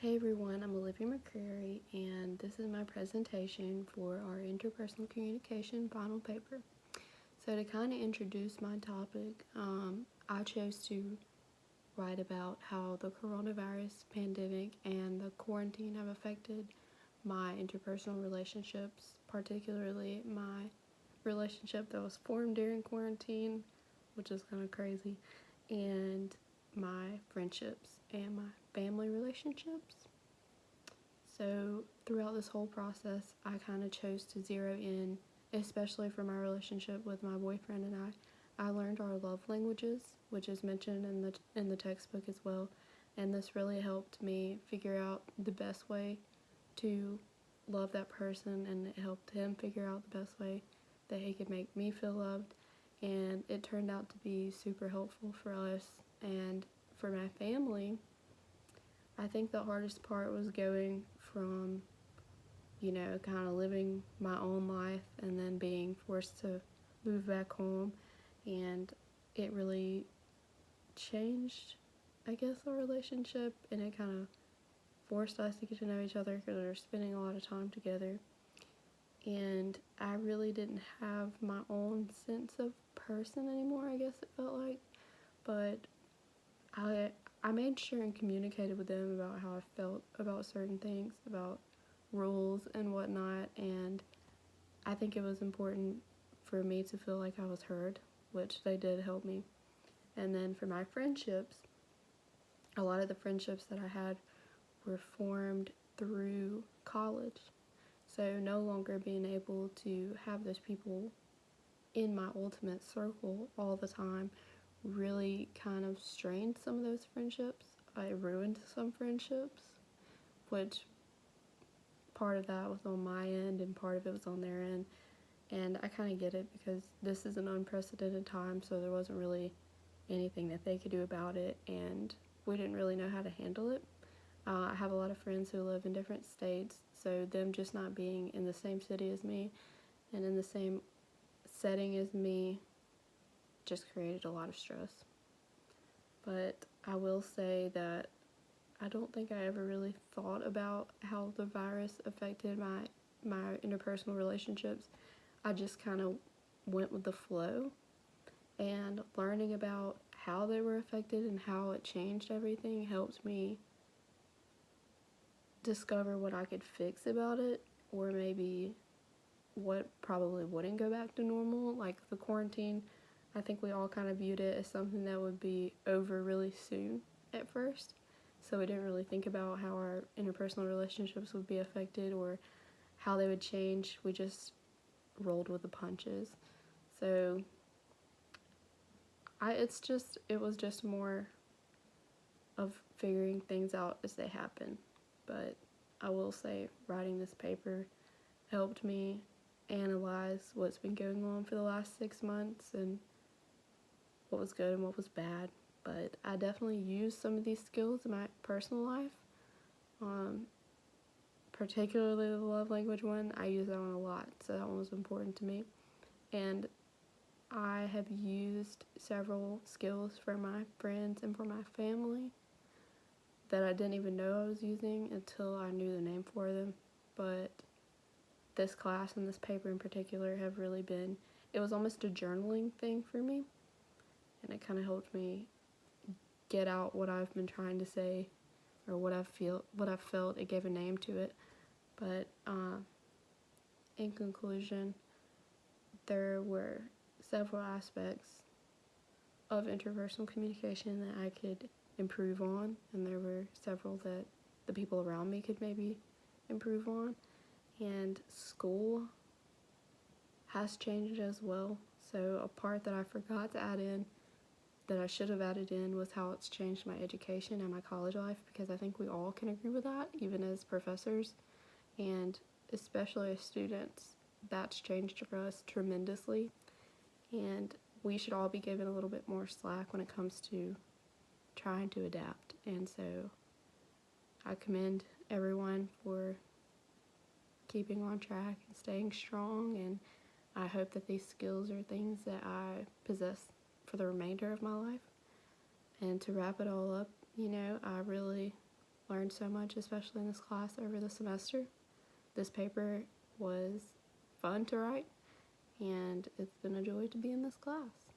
Hey everyone, I'm Olivia McCrary, and this is my presentation for our interpersonal communication final paper. So to kind of introduce my topic, I chose to write about how the coronavirus pandemic and the quarantine have affected my interpersonal relationships, particularly my relationship that was formed during quarantine, which is kind of crazy, and my friendships and my family relationships. So throughout this whole process, I kind of chose to zero in, especially for my relationship with my boyfriend and I learned our love languages, which is mentioned in the textbook as well, and this really helped me figure out the best way to love that person, and it helped him figure out the best way that he could make me feel loved, and it turned out to be super helpful for us. And for my family, I think the hardest part was going from, kind of living my own life and then being forced to move back home. And it really changed, I guess, our relationship, and it kind of forced us to get to know each other because we were spending a lot of time together. And I really didn't have my own sense of person anymore, I guess it felt like. But I made sure and communicated with them about how I felt about certain things, about rules and whatnot, and I think it was important for me to feel like I was heard, which they did help me. And then for my friendships, a lot of the friendships that I had were formed through college. So no longer being able to have those people in my ultimate circle all the time really kind of strained some of those friendships. I ruined some friendships, which part of that was on my end and part of it was on their end. And I kind of get it because this is an unprecedented time, so there wasn't really anything that they could do about it, and we didn't really know how to handle it. I have a lot of friends who live in different states, so them just not being in the same city as me and in the same setting as me just created a lot of stress. But I will say that I don't think I ever really thought about how the virus affected my interpersonal relationships. I just kind of went with the flow, and learning about how they were affected and how it changed everything helped me discover what I could fix about it, or maybe what probably wouldn't go back to normal. Like the quarantine, I think we all kind of viewed it as something that would be over really soon at first. So we didn't really think about how our interpersonal relationships would be affected or how they would change. We just rolled with the punches. So it was just more of figuring things out as they happen. But I will say writing this paper helped me analyze what's been going on for the last 6 months and what was good and what was bad. But I definitely used some of these skills in my personal life, particularly the love language one. I use that one a lot, so that one was important to me. And I have used several skills for my friends and for my family that I didn't even know I was using until I knew the name for them. But this class and this paper in particular have really been, it was almost a journaling thing for me, and it kind of helped me get out what I've been trying to say or what I felt. It gave a name to it. But in conclusion, there were several aspects of interpersonal communication that I could improve on, and there were several that the people around me could maybe improve on. And school has changed as well. So a part that I forgot to add in that I should have added in was how it's changed my education and my college life, because I think we all can agree with that, even as professors and especially as students. That's changed for us tremendously, and we should all be given a little bit more slack when it comes to trying to adapt. And so I commend everyone for keeping on track and staying strong, and I hope that these skills are things that I possess for the remainder of my life. And to wrap it all up, I really learned so much, especially in this class over the semester. This paper was fun to write, and it's been a joy to be in this class.